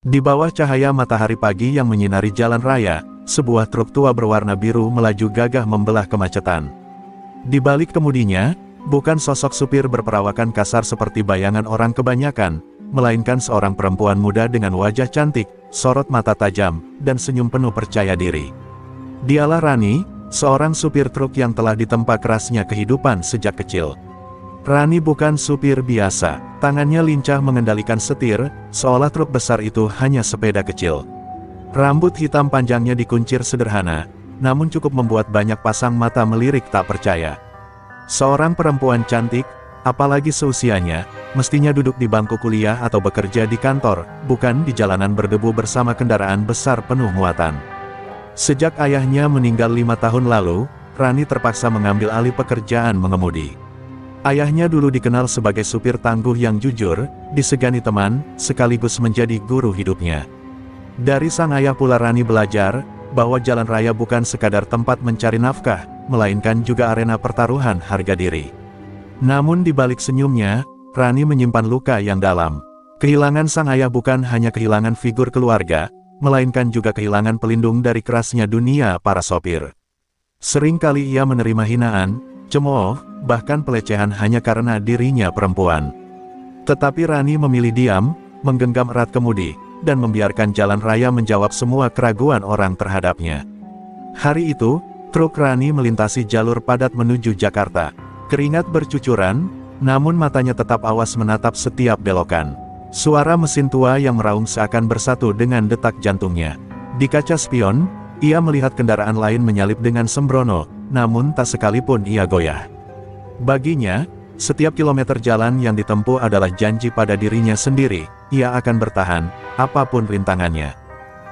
Di bawah cahaya matahari pagi yang menyinari jalan raya, sebuah truk tua berwarna biru melaju gagah membelah kemacetan. Di balik kemudinya, bukan sosok supir berperawakan kasar seperti bayangan orang kebanyakan, melainkan seorang perempuan muda dengan wajah cantik, sorot mata tajam, dan senyum penuh percaya diri. Dialah Rani, seorang supir truk yang telah ditempa kerasnya kehidupan sejak kecil. Rani bukan supir biasa, tangannya lincah mengendalikan setir, seolah truk besar itu hanya sepeda kecil. Rambut hitam panjangnya dikuncir sederhana, namun cukup membuat banyak pasang mata melirik tak percaya. Seorang perempuan cantik, apalagi seusianya, mestinya duduk di bangku kuliah atau bekerja di kantor, bukan di jalanan berdebu bersama kendaraan besar penuh muatan. Sejak ayahnya meninggal 5 tahun lalu, Rani terpaksa mengambil alih pekerjaan mengemudi. Ayahnya dulu dikenal sebagai supir tangguh yang jujur, disegani teman, sekaligus menjadi guru hidupnya. Dari sang ayah pula Rani belajar, bahwa jalan raya bukan sekadar tempat mencari nafkah, melainkan juga arena pertaruhan harga diri. Namun di balik senyumnya, Rani menyimpan luka yang dalam. Kehilangan sang ayah bukan hanya kehilangan figur keluarga, melainkan juga kehilangan pelindung dari kerasnya dunia para sopir. Sering kali ia menerima hinaan, cemooh, bahkan pelecehan hanya karena dirinya perempuan. Tetapi Rani memilih diam, menggenggam erat kemudi, dan membiarkan jalan raya menjawab semua keraguan orang terhadapnya. Hari itu, truk Rani melintasi jalur padat menuju Jakarta. Keringat bercucuran, namun matanya tetap awas menatap setiap belokan. Suara mesin tua yang meraung seakan bersatu dengan detak jantungnya. Di kaca spion, ia melihat kendaraan lain menyalip dengan sembrono, namun tak sekalipun ia goyah. Baginya, setiap kilometer jalan yang ditempuh adalah janji pada dirinya sendiri, ia akan bertahan, apapun rintangannya.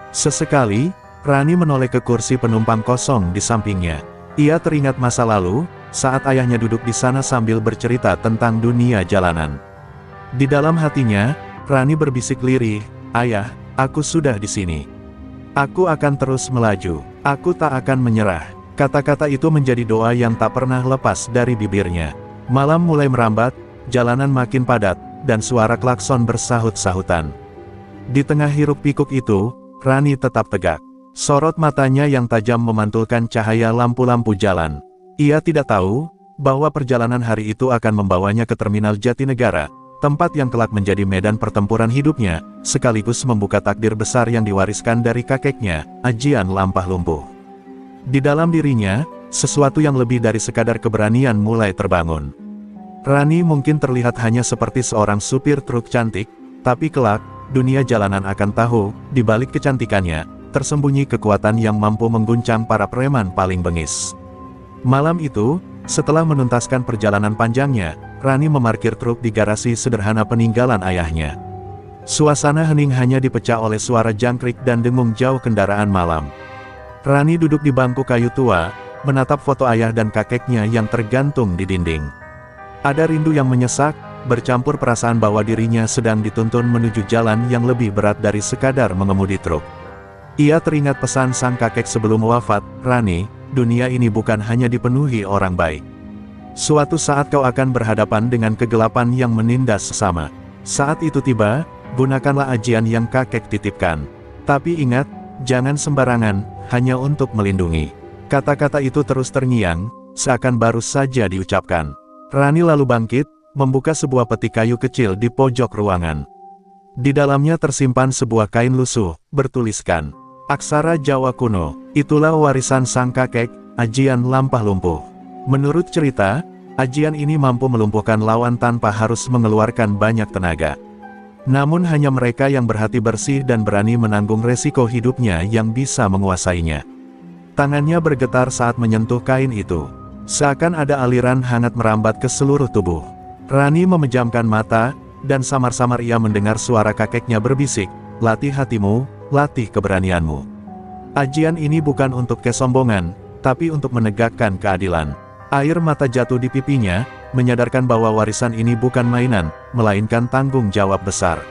Sesekali, Rani menoleh ke kursi penumpang kosong di sampingnya. Ia teringat masa lalu, saat ayahnya duduk di sana sambil bercerita tentang dunia jalanan. Di dalam hatinya, Rani berbisik lirih, "Ayah, aku sudah di sini. Aku akan terus melaju. Aku tak akan menyerah." Kata-kata itu menjadi doa yang tak pernah lepas dari bibirnya. Malam mulai merambat, jalanan makin padat, dan suara klakson bersahut-sahutan. Di tengah hiruk-pikuk itu, Rani tetap tegak. Sorot matanya yang tajam memantulkan cahaya lampu-lampu jalan. Ia tidak tahu, bahwa perjalanan hari itu akan membawanya ke terminal Jatinegara, tempat yang kelak menjadi medan pertempuran hidupnya, sekaligus membuka takdir besar yang diwariskan dari kakeknya, Ajian Lampah Lumpuh. Di dalam dirinya, sesuatu yang lebih dari sekadar keberanian mulai terbangun. Rani mungkin terlihat hanya seperti seorang supir truk cantik, tapi kelak, dunia jalanan akan tahu, di balik kecantikannya, tersembunyi kekuatan yang mampu mengguncang para preman paling bengis. Malam itu, setelah menuntaskan perjalanan panjangnya, Rani memarkir truk di garasi sederhana peninggalan ayahnya. Suasana hening hanya dipecah oleh suara jangkrik dan dengung jauh kendaraan malam. Rani duduk di bangku kayu tua, menatap foto ayah dan kakeknya yang tergantung di dinding. Ada rindu yang menyesak, bercampur perasaan bahwa dirinya sedang dituntun menuju jalan yang lebih berat dari sekadar mengemudi truk. Ia teringat pesan sang kakek sebelum wafat, "Rani, dunia ini bukan hanya dipenuhi orang baik. Suatu saat kau akan berhadapan dengan kegelapan yang menindas sesama. Saat itu tiba, gunakanlah ajian yang kakek titipkan. Tapi ingat, jangan sembarangan, hanya untuk melindungi." Kata-kata itu terus terngiang, seakan baru saja diucapkan. Rani lalu bangkit, membuka sebuah peti kayu kecil di pojok ruangan. Di dalamnya tersimpan sebuah kain lusuh, bertuliskan aksara Jawa kuno. Itulah warisan sang kakek, Ajian Lampah Lumpuh. Menurut cerita, ajian ini mampu melumpuhkan lawan tanpa harus mengeluarkan banyak tenaga. Namun hanya mereka yang berhati bersih dan berani menanggung resiko hidupnya yang bisa menguasainya. Tangannya bergetar saat menyentuh kain itu. Seakan ada aliran hangat merambat ke seluruh tubuh. Rani memejamkan mata, dan samar-samar ia mendengar suara kakeknya berbisik, "Latih hatimu, latih keberanianmu. Ajian ini bukan untuk kesombongan, tapi untuk menegakkan keadilan." Air mata jatuh di pipinya, menyadarkan bahwa warisan ini bukan mainan, melainkan tanggung jawab besar.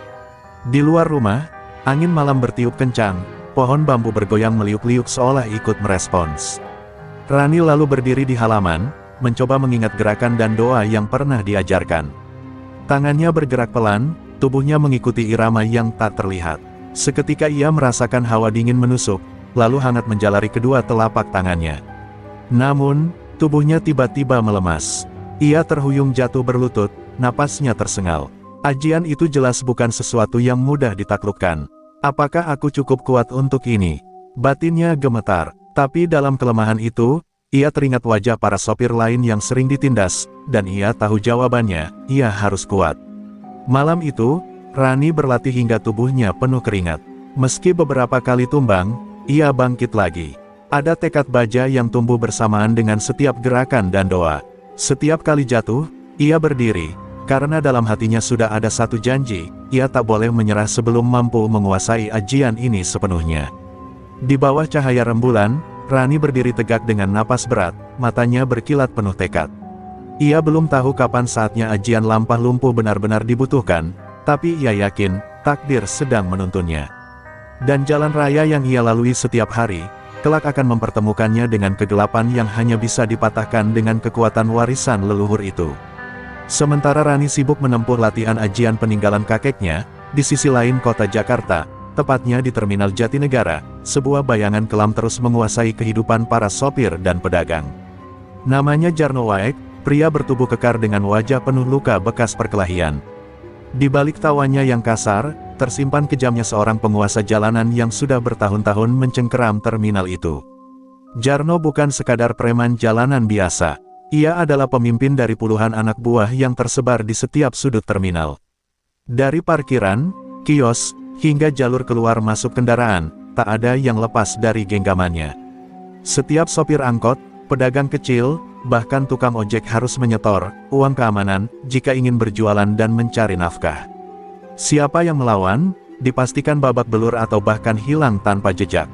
Di luar rumah, angin malam bertiup kencang, pohon bambu bergoyang meliuk-liuk seolah ikut merespons. Rani lalu berdiri di halaman, mencoba mengingat gerakan dan doa yang pernah diajarkan. Tangannya bergerak pelan, tubuhnya mengikuti irama yang tak terlihat. Seketika ia merasakan hawa dingin menusuk, lalu hangat menjalari kedua telapak tangannya. Namun, tubuhnya tiba-tiba melemas. Ia terhuyung jatuh berlutut, napasnya tersengal. Ajian itu jelas bukan sesuatu yang mudah ditaklukkan. Apakah aku cukup kuat untuk ini? Batinnya gemetar, tapi dalam kelemahan itu, ia teringat wajah para sopir lain yang sering ditindas, dan ia tahu jawabannya, ia harus kuat. Malam itu, Rani berlatih hingga tubuhnya penuh keringat. Meski beberapa kali tumbang, ia bangkit lagi. Ada tekad baja yang tumbuh bersamaan dengan setiap gerakan dan doa. Setiap kali jatuh, ia berdiri, karena dalam hatinya sudah ada satu janji, ia tak boleh menyerah sebelum mampu menguasai ajian ini sepenuhnya. Di bawah cahaya rembulan, Rani berdiri tegak dengan napas berat, matanya berkilat penuh tekad. Ia belum tahu kapan saatnya ajian lampah lumpuh benar-benar dibutuhkan, tapi ia yakin, takdir sedang menuntunnya. Dan jalan raya yang ia lalui setiap hari, kelak akan mempertemukannya dengan kegelapan yang hanya bisa dipatahkan dengan kekuatan warisan leluhur itu. Sementara Rani sibuk menempuh latihan ajian peninggalan kakeknya, di sisi lain kota Jakarta, tepatnya di Terminal Jatinegara, sebuah bayangan kelam terus menguasai kehidupan para sopir dan pedagang. Namanya Jarno Waek, pria bertubuh kekar dengan wajah penuh luka bekas perkelahian. Di balik tawanya yang kasar, tersimpan kejamnya seorang penguasa jalanan yang sudah bertahun-tahun mencengkeram terminal itu. Jarno bukan sekadar preman jalanan biasa. Ia adalah pemimpin dari puluhan anak buah yang tersebar di setiap sudut terminal. Dari parkiran, kios, hingga jalur keluar masuk kendaraan, tak ada yang lepas dari genggamannya. Setiap sopir angkot, pedagang kecil, bahkan tukang ojek harus menyetor uang keamanan jika ingin berjualan dan mencari nafkah. Siapa yang melawan, dipastikan babak belur atau bahkan hilang tanpa jejak.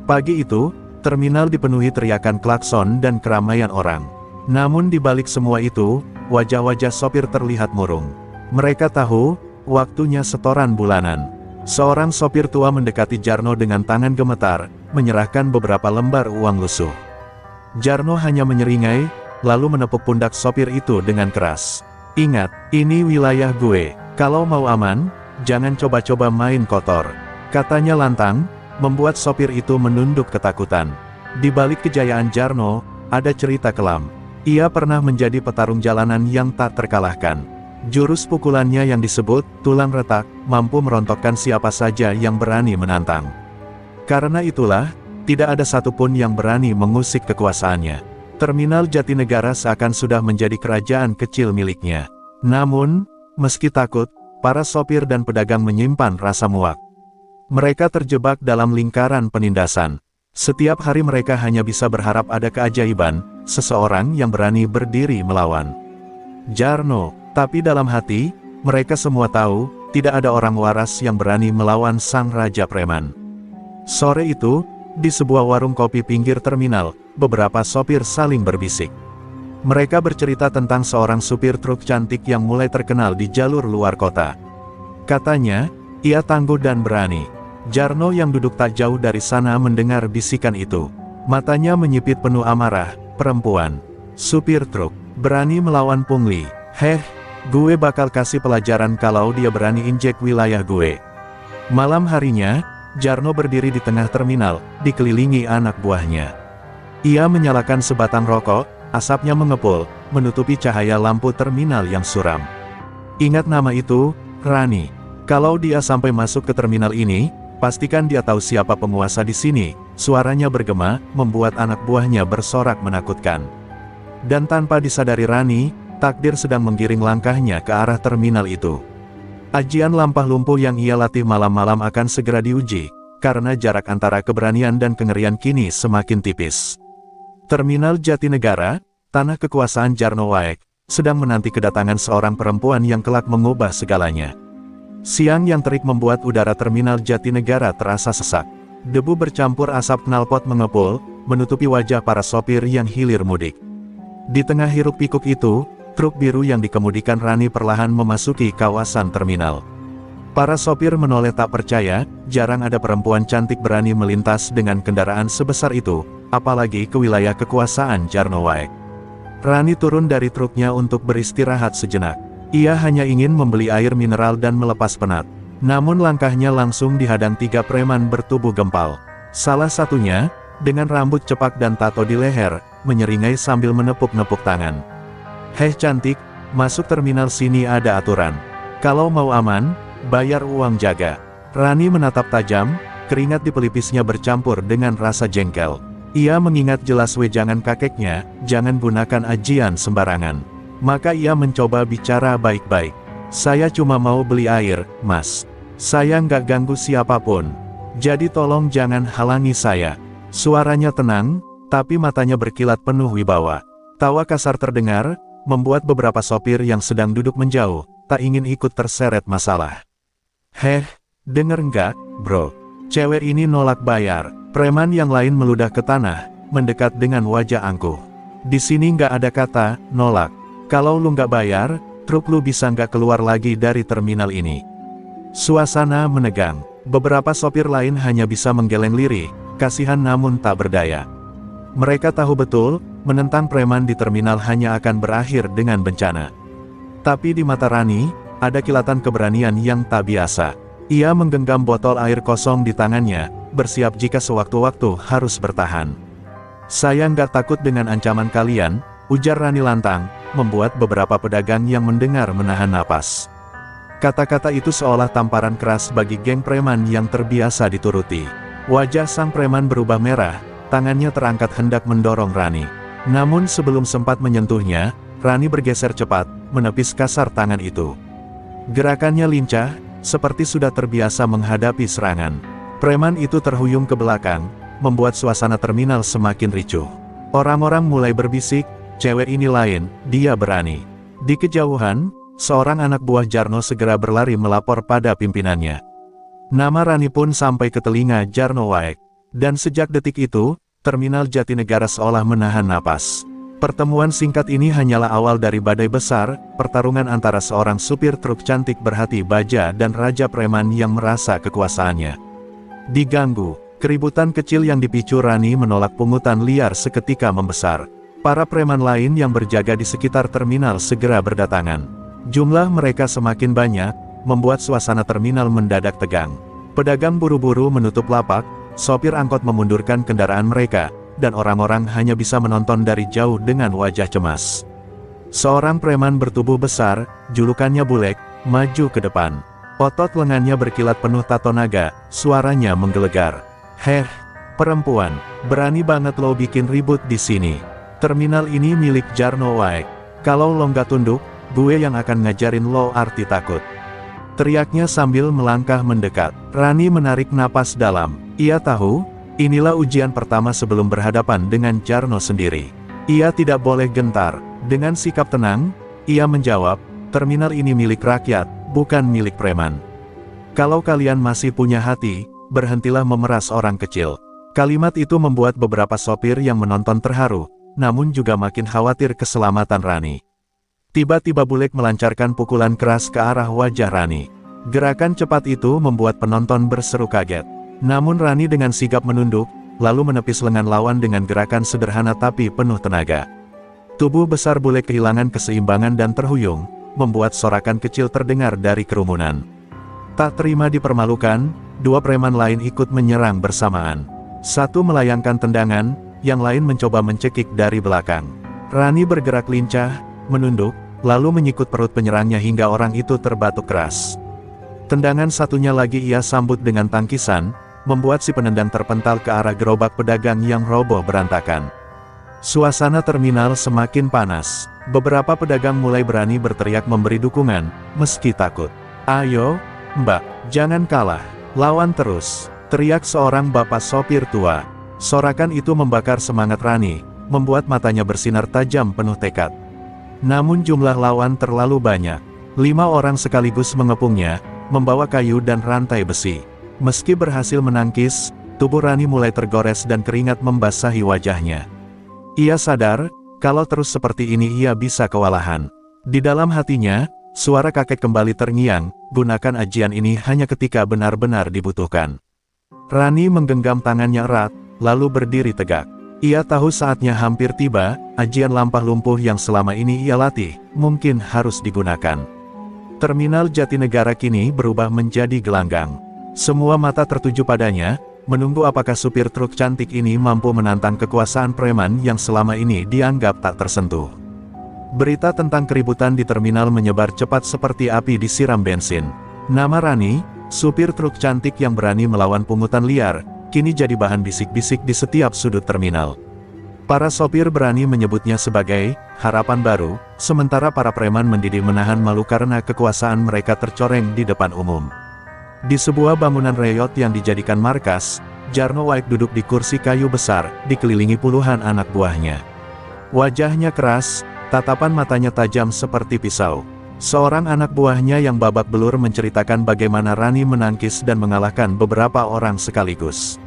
Pagi itu, terminal dipenuhi teriakan klakson dan keramaian orang. Namun di balik semua itu, wajah-wajah sopir terlihat murung. Mereka tahu, waktunya setoran bulanan. Seorang sopir tua mendekati Jarno dengan tangan gemetar, menyerahkan beberapa lembar uang lusuh. Jarno hanya menyeringai, lalu menepuk pundak sopir itu dengan keras. Ingat, ini wilayah gue. Kalau mau aman, jangan coba-coba main kotor. Katanya lantang, membuat sopir itu menunduk ketakutan. Di balik kejayaan Jarno, ada cerita kelam. Ia pernah menjadi petarung jalanan yang tak terkalahkan. Jurus pukulannya yang disebut tulang retak, mampu merontokkan siapa saja yang berani menantang. Karena itulah, tidak ada satupun yang berani mengusik kekuasaannya. Terminal Jatinegara seakan sudah menjadi kerajaan kecil miliknya. Namun, meski takut, para sopir dan pedagang menyimpan rasa muak. Mereka terjebak dalam lingkaran penindasan. Setiap hari mereka hanya bisa berharap ada keajaiban, seseorang yang berani berdiri melawan Jarno. Tapi dalam hati, mereka semua tahu, tidak ada orang waras yang berani melawan sang raja preman. Sore itu, di sebuah warung kopi pinggir terminal, beberapa sopir saling berbisik. Mereka bercerita tentang seorang supir truk cantik yang mulai terkenal di jalur luar kota. Katanya, ia tangguh dan berani. Jarno yang duduk tak jauh dari sana mendengar bisikan itu. Matanya menyipit penuh amarah. Perempuan, supir truk, berani melawan pungli. Heh, gue bakal kasih pelajaran kalau dia berani injek wilayah gue. Malam harinya, Jarno berdiri di tengah terminal, dikelilingi anak buahnya. Ia menyalakan sebatang rokok, asapnya mengepul, menutupi cahaya lampu terminal yang suram. Ingat nama itu, Rani. Kalau dia sampai masuk ke terminal ini, pastikan dia tahu siapa penguasa di sini. Suaranya bergema, membuat anak buahnya bersorak menakutkan. Dan tanpa disadari Rani, takdir sedang menggiring langkahnya ke arah terminal itu. Ajian lampah lumpuh yang ia latih malam-malam akan segera diuji, karena jarak antara keberanian dan kengerian kini semakin tipis. Terminal Jatinegara, tanah kekuasaan Jarno Waek, sedang menanti kedatangan seorang perempuan yang kelak mengubah segalanya. Siang yang terik membuat udara terminal Jatinegara terasa sesak. Debu bercampur asap knalpot mengepul, menutupi wajah para sopir yang hilir mudik. Di tengah hiruk pikuk itu, truk biru yang dikemudikan Rani perlahan memasuki kawasan terminal. Para sopir menoleh tak percaya, jarang ada perempuan cantik berani melintas dengan kendaraan sebesar itu, apalagi ke wilayah kekuasaan Jarno Waek. Rani turun dari truknya untuk beristirahat sejenak. Ia hanya ingin membeli air mineral dan melepas penat. Namun langkahnya langsung dihadang 3 preman bertubuh gempal. Salah satunya, dengan rambut cepak dan tato di leher, menyeringai sambil menepuk-nepuk tangan. "Hei cantik, masuk terminal sini ada aturan. Kalau mau aman, bayar uang jaga." Rani menatap tajam, keringat di pelipisnya bercampur dengan rasa jengkel. Ia mengingat jelas wejangan kakeknya, jangan gunakan ajian sembarangan. Maka ia mencoba bicara baik-baik. "Saya cuma mau beli air, Mas. Saya nggak ganggu siapapun. Jadi tolong jangan halangi saya." Suaranya tenang, tapi matanya berkilat penuh wibawa. Tawa kasar terdengar, membuat beberapa sopir yang sedang duduk menjauh, tak ingin ikut terseret masalah. "Heh, denger nggak, bro? Cewek ini nolak bayar." Preman yang lain meludah ke tanah, mendekat dengan wajah angkuh. "Di sini nggak ada kata nolak. Kalau lu nggak bayar, truk lu bisa nggak keluar lagi dari terminal ini." Suasana menegang. Beberapa sopir lain hanya bisa menggeleng lirih, kasihan namun tak berdaya. Mereka tahu betul, menentang preman di terminal hanya akan berakhir dengan bencana. Tapi di mata Rani, ada kilatan keberanian yang tak biasa. Ia menggenggam botol air kosong di tangannya, bersiap jika sewaktu-waktu harus bertahan. "Saya nggak takut dengan ancaman kalian," ujar Rani lantang, membuat beberapa pedagang yang mendengar menahan napas. Kata-kata itu seolah tamparan keras bagi geng preman yang terbiasa dituruti. Wajah sang preman berubah merah, tangannya terangkat hendak mendorong Rani. Namun sebelum sempat menyentuhnya, Rani bergeser cepat, menepis kasar tangan itu. Gerakannya lincah, seperti sudah terbiasa menghadapi serangan. Preman itu terhuyung ke belakang, membuat suasana terminal semakin ricuh. Orang-orang mulai berbisik, "Cewek ini lain, dia berani." Di kejauhan, seorang anak buah Jarno segera berlari melapor pada pimpinannya. Nama Rani pun sampai ke telinga Jarno Waek. Dan sejak detik itu, terminal Jatinegara seolah menahan napas. Pertemuan singkat ini hanyalah awal dari badai besar, pertarungan antara seorang supir truk cantik berhati baja dan raja preman yang merasa kekuasaannya diganggu. Keributan kecil yang dipicu Rani menolak pungutan liar seketika membesar. Para preman lain yang berjaga di sekitar terminal segera berdatangan. Jumlah mereka semakin banyak, membuat suasana terminal mendadak tegang. Pedagang buru-buru menutup lapak, sopir angkot memundurkan kendaraan mereka, dan orang-orang hanya bisa menonton dari jauh dengan wajah cemas. Seorang preman bertubuh besar, julukannya Bulek, maju ke depan. Otot lengannya berkilat penuh tato naga, suaranya menggelegar. "Heh, perempuan, berani banget lo bikin ribut di sini. Terminal ini milik Jarno Waek. Kalau lo nggak tunduk, gue yang akan ngajarin lo arti takut." Teriaknya sambil melangkah mendekat. Rani menarik napas dalam. Ia tahu, inilah ujian pertama sebelum berhadapan dengan Jarno sendiri. Ia tidak boleh gentar. Dengan sikap tenang, ia menjawab, "Terminal ini milik rakyat, bukan milik preman. Kalau kalian masih punya hati, berhentilah memeras orang kecil." Kalimat itu membuat beberapa sopir yang menonton terharu, namun juga makin khawatir keselamatan Rani. Tiba-tiba Bulek melancarkan pukulan keras ke arah wajah Rani. Gerakan cepat itu membuat penonton berseru kaget. Namun Rani dengan sigap menunduk, lalu menepis lengan lawan dengan gerakan sederhana tapi penuh tenaga. Tubuh besar Bulek kehilangan keseimbangan dan terhuyung, membuat sorakan kecil terdengar dari kerumunan. Tak terima dipermalukan, dua preman lain ikut menyerang bersamaan. Satu melayangkan tendangan, yang lain mencoba mencekik dari belakang. Rani bergerak lincah, menunduk, lalu menyikut perut penyerangnya hingga orang itu terbatuk keras. Tendangan satunya lagi ia sambut dengan tangkisan, membuat si penendang terpental ke arah gerobak pedagang yang roboh berantakan. Suasana terminal semakin panas. Beberapa pedagang mulai berani berteriak memberi dukungan, meski takut. "Ayo, Mbak, jangan kalah, lawan terus," teriak seorang bapak sopir tua. Sorakan itu membakar semangat Rani, membuat matanya bersinar tajam penuh tekad. Namun jumlah lawan terlalu banyak. 5 orang sekaligus mengepungnya, membawa kayu dan rantai besi. Meski berhasil menangkis, tubuh Rani mulai tergores dan keringat membasahi wajahnya. Ia sadar, kalau terus seperti ini ia bisa kewalahan. Di dalam hatinya, suara kakek kembali terngiang, gunakan ajian ini hanya ketika benar-benar dibutuhkan. Rani menggenggam tangannya erat, lalu berdiri tegak. Ia tahu saatnya hampir tiba, ajian lampah lumpuh yang selama ini ia latih, mungkin harus digunakan. Terminal Jatinegara kini berubah menjadi gelanggang. Semua mata tertuju padanya, menunggu apakah supir truk cantik ini mampu menantang kekuasaan preman yang selama ini dianggap tak tersentuh. Berita tentang keributan di terminal menyebar cepat seperti api disiram bensin. Nama Rani, supir truk cantik yang berani melawan pungutan liar, kini jadi bahan bisik-bisik di setiap sudut terminal. Para sopir berani menyebutnya sebagai harapan baru, sementara para preman mendidih menahan malu karena kekuasaan mereka tercoreng di depan umum. Di sebuah bangunan reyot yang dijadikan markas, Jarno White duduk di kursi kayu besar, dikelilingi puluhan anak buahnya. Wajahnya keras, tatapan matanya tajam seperti pisau. Seorang anak buahnya yang babak belur menceritakan bagaimana Rani menangkis dan mengalahkan beberapa orang sekaligus.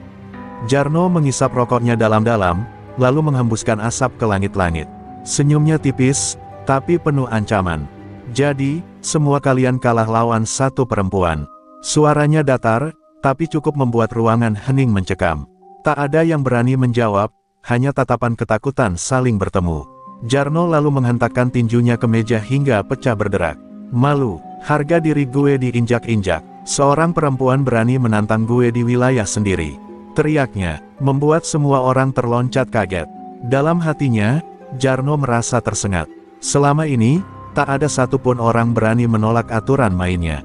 Jarno mengisap rokoknya dalam-dalam, lalu menghembuskan asap ke langit-langit. Senyumnya tipis, tapi penuh ancaman. Jadi, semua kalian kalah lawan satu perempuan. Suaranya datar, tapi cukup membuat ruangan hening mencekam. Tak ada yang berani menjawab, hanya tatapan ketakutan saling bertemu. Jarno lalu menghentakkan tinjunya ke meja hingga pecah berderak. Malu, harga diri gue diinjak-injak. Seorang perempuan berani menantang gue di wilayah sendiri. Teriaknya, membuat semua orang terloncat kaget. Dalam hatinya, Jarno merasa tersengat. Selama ini, tak ada satupun orang berani menolak aturan mainnya.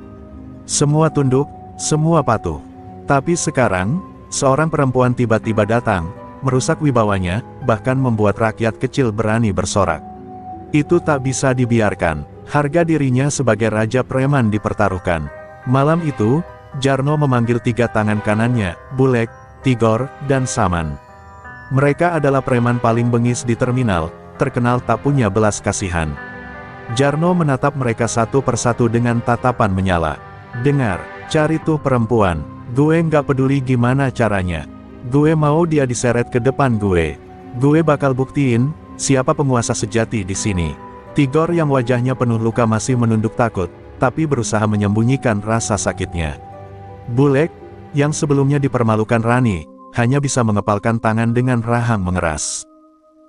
Semua tunduk, semua patuh. Tapi sekarang, seorang perempuan tiba-tiba datang, merusak wibawanya, bahkan membuat rakyat kecil berani bersorak. Itu tak bisa dibiarkan. Harga dirinya sebagai raja preman dipertaruhkan. Malam itu, Jarno memanggil tiga tangan kanannya, Bulek, Tigor, dan Saman. Mereka adalah preman paling bengis di terminal, terkenal tak punya belas kasihan. Jarno menatap mereka satu persatu dengan tatapan menyala. Dengar, cari tuh perempuan, gue nggak peduli gimana caranya. Gue mau dia diseret ke depan gue. Gue bakal buktiin, siapa penguasa sejati di sini. Tigor yang wajahnya penuh luka masih menunduk takut, tapi berusaha menyembunyikan rasa sakitnya. Bulek, yang sebelumnya dipermalukan Rani, hanya bisa mengepalkan tangan dengan rahang mengeras.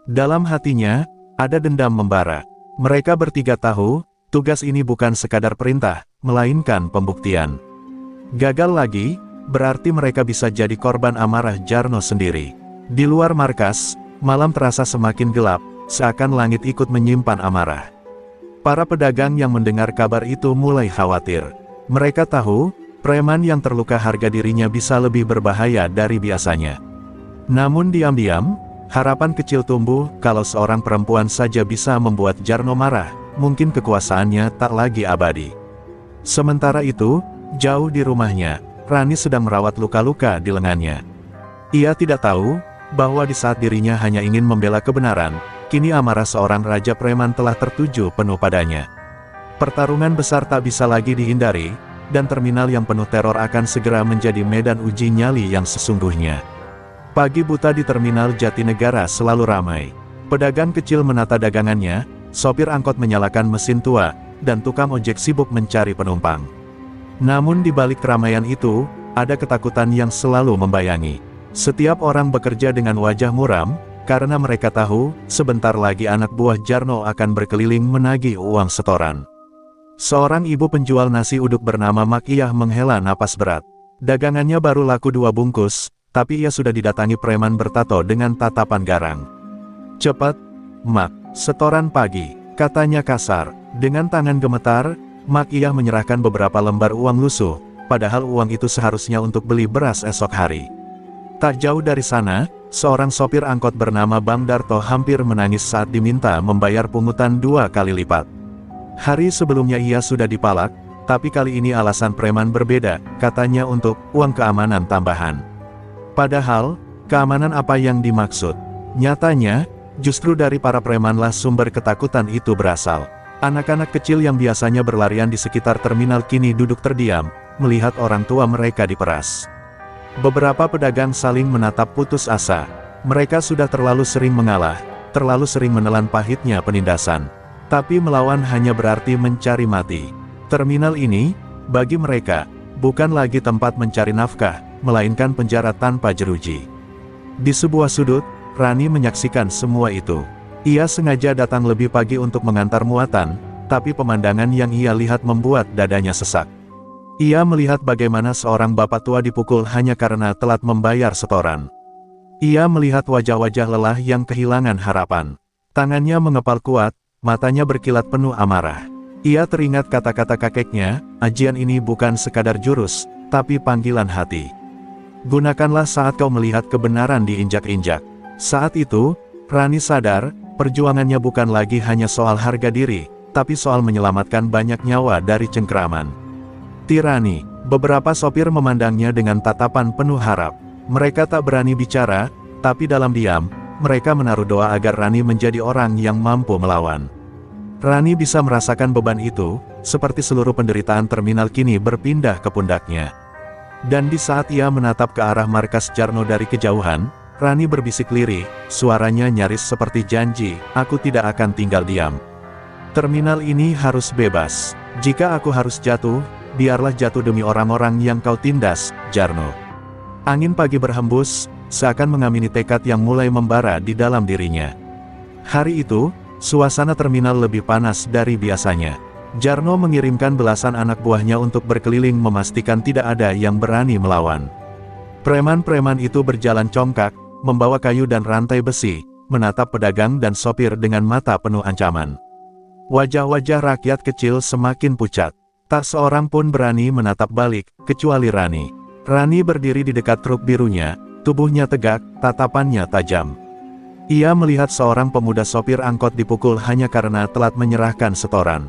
Dalam hatinya, ada dendam membara. Mereka bertiga tahu, tugas ini bukan sekadar perintah, melainkan pembuktian. Gagal lagi, berarti mereka bisa jadi korban amarah Jarno sendiri. Di luar markas, malam terasa semakin gelap, seakan langit ikut menyimpan amarah. Para pedagang yang mendengar kabar itu mulai khawatir. Mereka tahu, preman yang terluka harga dirinya bisa lebih berbahaya dari biasanya. Namun diam-diam, harapan kecil tumbuh, kalau seorang perempuan saja bisa membuat Jarno marah, mungkin kekuasaannya tak lagi abadi. Sementara itu, jauh di rumahnya, Rani sedang merawat luka-luka di lengannya. Ia tidak tahu, bahwa di saat dirinya hanya ingin membela kebenaran, kini amarah seorang raja preman telah tertuju penuh padanya. Pertarungan besar tak bisa lagi dihindari, dan terminal yang penuh teror akan segera menjadi medan uji nyali yang sesungguhnya. Pagi buta di terminal Jatinegara selalu ramai. Pedagang kecil menata dagangannya, sopir angkot menyalakan mesin tua, dan tukang ojek sibuk mencari penumpang. Namun di balik keramaian itu, ada ketakutan yang selalu membayangi. Setiap orang bekerja dengan wajah muram, karena mereka tahu, sebentar lagi anak buah Jarno akan berkeliling menagih uang setoran. Seorang ibu penjual nasi uduk bernama Makiyah menghela napas berat. Dagangannya baru laku 2 bungkus, tapi ia sudah didatangi preman bertato dengan tatapan garang. "Cepat, Mak, setoran pagi," katanya kasar. Dengan tangan gemetar, Makiyah menyerahkan beberapa lembar uang lusuh, padahal uang itu seharusnya untuk beli beras esok hari. Tak jauh dari sana, seorang sopir angkot bernama Bang Darto hampir menangis saat diminta membayar pungutan 2 kali lipat. Hari sebelumnya ia sudah dipalak, tapi kali ini alasan preman berbeda, katanya untuk uang keamanan tambahan. Padahal, keamanan apa yang dimaksud? Nyatanya, justru dari para premanlah sumber ketakutan itu berasal. Anak-anak kecil yang biasanya berlarian di sekitar terminal kini duduk terdiam, melihat orang tua mereka diperas. Beberapa pedagang saling menatap putus asa. Mereka sudah terlalu sering mengalah, terlalu sering menelan pahitnya penindasan. Tapi melawan hanya berarti mencari mati. Terminal ini, bagi mereka, bukan lagi tempat mencari nafkah, melainkan penjara tanpa jeruji. Di sebuah sudut, Rani menyaksikan semua itu. Ia sengaja datang lebih pagi untuk mengantar muatan, tapi pemandangan yang ia lihat membuat dadanya sesak. Ia melihat bagaimana seorang bapak tua dipukul hanya karena telat membayar setoran. Ia melihat wajah-wajah lelah yang kehilangan harapan. Tangannya mengepal kuat, matanya berkilat penuh amarah. Ia teringat kata-kata kakeknya, ajian ini bukan sekadar jurus, tapi panggilan hati. Gunakanlah saat kau melihat kebenaran diinjak-injak. Saat itu, Rani sadar, perjuangannya bukan lagi hanya soal harga diri, tapi soal menyelamatkan banyak nyawa dari cengkeraman tirani. Beberapa sopir memandangnya dengan tatapan penuh harap. Mereka tak berani bicara, tapi dalam diam, mereka menaruh doa agar Rani menjadi orang yang mampu melawan. Rani bisa merasakan beban itu, seperti seluruh penderitaan terminal kini berpindah ke pundaknya. Dan di saat ia menatap ke arah markas Jarno dari kejauhan, Rani berbisik lirih, suaranya nyaris seperti janji, aku tidak akan tinggal diam. Terminal ini harus bebas. Jika aku harus jatuh, biarlah jatuh demi orang-orang yang kau tindas, Jarno. Angin pagi berhembus, seakan mengamini tekad yang mulai membara di dalam dirinya. Hari itu, suasana terminal lebih panas dari biasanya. Jarno mengirimkan belasan anak buahnya untuk berkeliling memastikan tidak ada yang berani melawan. Preman-preman itu berjalan congkak, membawa kayu dan rantai besi, menatap pedagang dan sopir dengan mata penuh ancaman. Wajah-wajah rakyat kecil semakin pucat. Tak seorang pun berani menatap balik, kecuali Rani. Rani berdiri di dekat truk birunya, tubuhnya tegak, tatapannya tajam. Ia melihat seorang pemuda sopir angkot dipukul hanya karena telat menyerahkan setoran.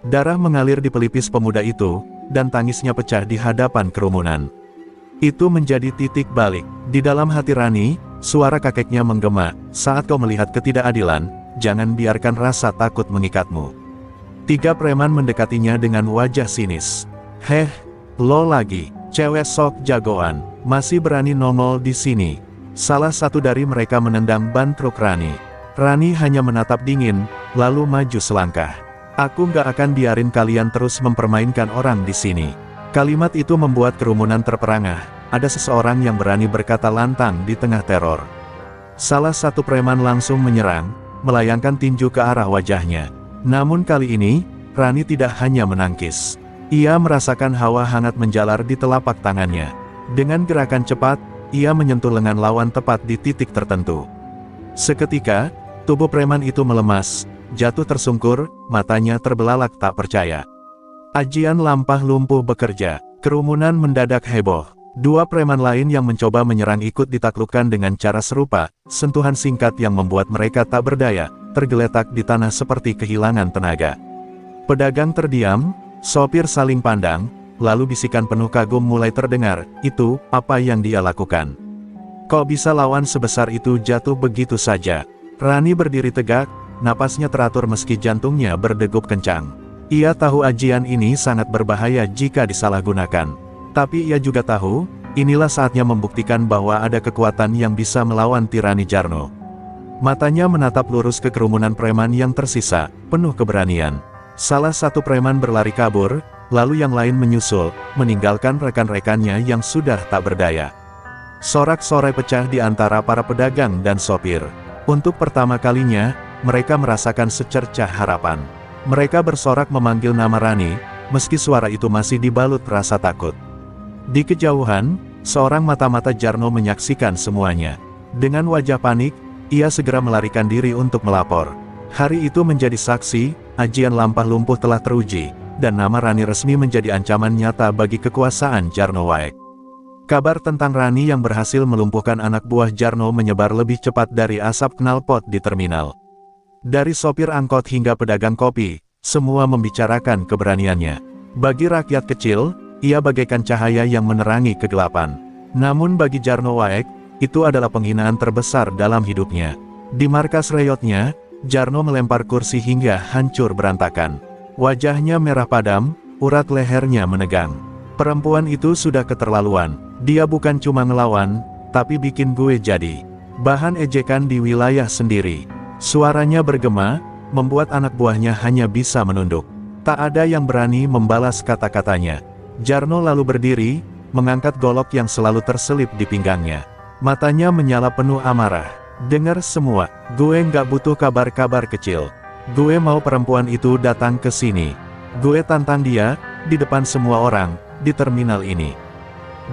Darah mengalir di pelipis pemuda itu, dan tangisnya pecah di hadapan kerumunan. Itu menjadi titik balik. Di dalam hati Rani, suara kakeknya menggema, saat kau melihat ketidakadilan, jangan biarkan rasa takut mengikatmu. 3 preman mendekatinya dengan wajah sinis. Heh, lo lagi, cewek sok jagoan, masih berani nongol di sini. Salah satu dari mereka menendang ban truk Rani. Rani hanya menatap dingin, lalu maju selangkah. Aku nggak akan biarin kalian terus mempermainkan orang di sini. Kalimat itu membuat kerumunan terperangah. Ada seseorang yang berani berkata lantang di tengah teror. Salah satu preman langsung menyerang, melayangkan tinju ke arah wajahnya. Namun kali ini, Rani tidak hanya menangkis. Ia merasakan hawa hangat menjalar di telapak tangannya. Dengan gerakan cepat, ia menyentuh lengan lawan tepat di titik tertentu. Seketika, tubuh preman itu melemas, jatuh tersungkur, matanya terbelalak tak percaya. Ajian lampah lumpuh bekerja, kerumunan mendadak heboh. 2 preman lain yang mencoba menyerang ikut ditaklukkan dengan cara serupa, sentuhan singkat yang membuat mereka tak berdaya, tergeletak di tanah seperti kehilangan tenaga. Pedagang terdiam, sopir saling pandang, lalu bisikan penuh kagum mulai terdengar, itu, apa yang dia lakukan? Kok bisa lawan sebesar itu jatuh begitu saja? Rani berdiri tegak, napasnya teratur meski jantungnya berdegup kencang. Ia tahu ajian ini sangat berbahaya jika disalahgunakan. Tapi ia juga tahu, inilah saatnya membuktikan bahwa ada kekuatan yang bisa melawan tirani Jarno. Matanya menatap lurus ke kerumunan preman yang tersisa, penuh keberanian. Salah satu preman berlari kabur, lalu yang lain menyusul, meninggalkan rekan-rekannya yang sudah tak berdaya. Sorak-sorai pecah di antara para pedagang dan sopir. Untuk pertama kalinya, mereka merasakan secercah harapan. Mereka bersorak memanggil nama Rani, meski suara itu masih dibalut rasa takut. Di kejauhan, seorang mata-mata Jarno menyaksikan semuanya. Dengan wajah panik, ia segera melarikan diri untuk melapor. Hari itu menjadi saksi, ajian lampah lumpuh telah teruji, dan nama Rani resmi menjadi ancaman nyata bagi kekuasaan Jarno Waek. Kabar tentang Rani yang berhasil melumpuhkan anak buah Jarno menyebar lebih cepat dari asap knalpot di terminal. Dari sopir angkot hingga pedagang kopi, semua membicarakan keberaniannya. Bagi rakyat kecil, ia bagaikan cahaya yang menerangi kegelapan. Namun bagi Jarno Waek, itu adalah penghinaan terbesar dalam hidupnya. Di markas reyotnya, Jarno melempar kursi hingga hancur berantakan. Wajahnya merah padam, urat lehernya menegang. Perempuan itu sudah keterlaluan. Dia bukan cuma ngelawan, tapi bikin gue jadi bahan ejekan di wilayah sendiri. Suaranya bergema, membuat anak buahnya hanya bisa menunduk. Tak ada yang berani membalas kata-katanya. Jarno lalu berdiri, mengangkat golok yang selalu terselip di pinggangnya. Matanya menyala penuh amarah. Dengar semua, gue nggak butuh kabar-kabar kecil. Gue mau perempuan itu datang ke sini. Gue tantang dia, di depan semua orang, di terminal ini.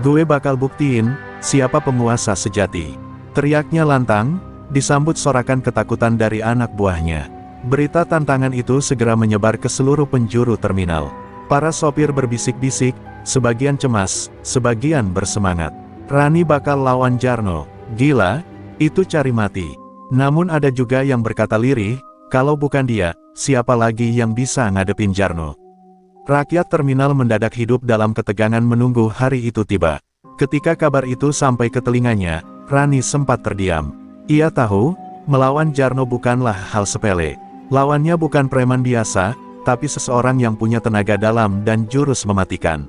Gue bakal buktiin, siapa penguasa sejati. Teriaknya lantang, disambut sorakan ketakutan dari anak buahnya. Berita tantangan itu segera menyebar ke seluruh penjuru terminal. Para sopir berbisik-bisik, sebagian cemas, sebagian bersemangat. Rani bakal lawan Jarno. Gila, itu cari mati. Namun ada juga yang berkata lirih, kalau bukan dia, siapa lagi yang bisa ngadepin Jarno? Rakyat terminal mendadak hidup dalam ketegangan menunggu hari itu tiba. Ketika kabar itu sampai ke telinganya, Rani sempat terdiam. Ia tahu, melawan Jarno bukanlah hal sepele. Lawannya bukan preman biasa, tapi seseorang yang punya tenaga dalam dan jurus mematikan.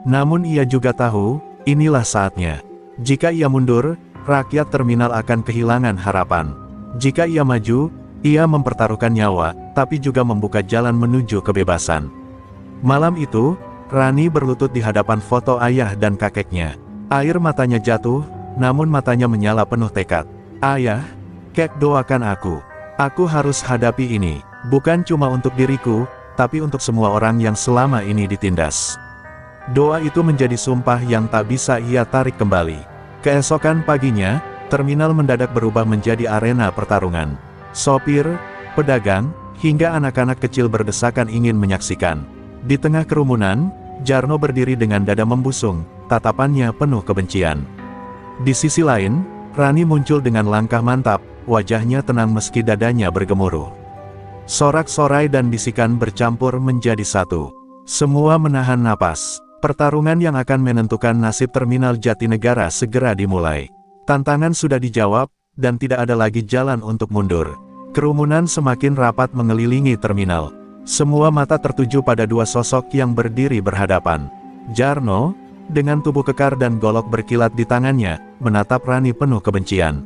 Namun ia juga tahu, inilah saatnya. Jika ia mundur, rakyat terminal akan kehilangan harapan. Jika ia maju, ia mempertaruhkan nyawa, tapi juga membuka jalan menuju kebebasan. Malam itu, Rani berlutut di hadapan foto ayah dan kakeknya. Air matanya jatuh, namun matanya menyala penuh tekad. Ayah, kek doakan aku. Aku harus hadapi ini, bukan cuma untuk diriku, tapi untuk semua orang yang selama ini ditindas. Doa itu menjadi sumpah yang tak bisa ia tarik kembali. Keesokan paginya, terminal mendadak berubah menjadi arena pertarungan. Sopir, pedagang, hingga anak-anak kecil berdesakan ingin menyaksikan. Di tengah kerumunan, Jarno berdiri dengan dada membusung, tatapannya penuh kebencian. Di sisi lain, Rani muncul dengan langkah mantap, wajahnya tenang meski dadanya bergemuruh. Sorak-sorai dan bisikan bercampur menjadi satu. Semua menahan napas. Pertarungan yang akan menentukan nasib terminal Jatinegara segera dimulai. Tantangan sudah dijawab, dan tidak ada lagi jalan untuk mundur. Kerumunan semakin rapat mengelilingi terminal. Semua mata tertuju pada dua sosok yang berdiri berhadapan. Jarno, dengan tubuh kekar dan golok berkilat di tangannya, menatap Rani penuh kebencian.